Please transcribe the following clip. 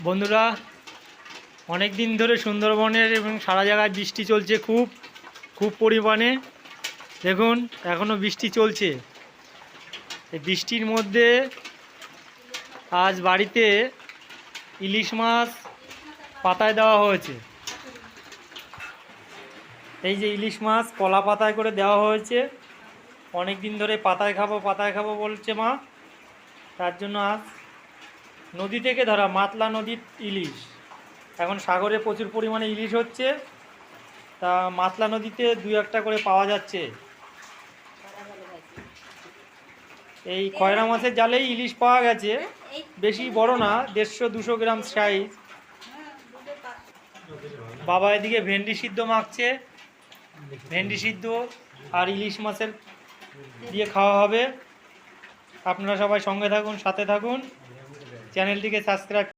বন্ধুরা, অনেক দিন ধরে সুন্দরবনের এবং সারা জায়গায় বৃষ্টি চলছে খুব খুব পরিমাণে। দেখুন এখনও বৃষ্টি চলছে। এই বৃষ্টির মধ্যে আজ বাড়িতে ইলিশ মাছ পাতায় দেওয়া হয়েছে। এই যে ইলিশ মাছ কলা পাতায় করে দেওয়া হয়েছে। অনেক দিন ধরে পাতায় খাবো বলছে মা, তার জন্য আজ নদী থেকে ধরা মাতলা নদীর ইলিশ। এখন সাগরে প্রচুর পরিমাণে ইলিশ হচ্ছে, তা মাতলা নদীতে দুই একটা করে পাওয়া যাচ্ছে। এই খয়রা মাছের জালেই ইলিশ পাওয়া গেছে, বেশি বড় না, 150-200 গ্রাম সাইজ। বাবা এদিকে ভেন্ডি সিদ্ধ মাখছে, ভেন্ডি সিদ্ধ আর ইলিশ মাছের দিয়ে খাওয়া হবে। আপনারা সবাই সঙ্গে থাকুন, সাথে থাকুন, চ্যানেলটিকে সাবস্ক্রাইব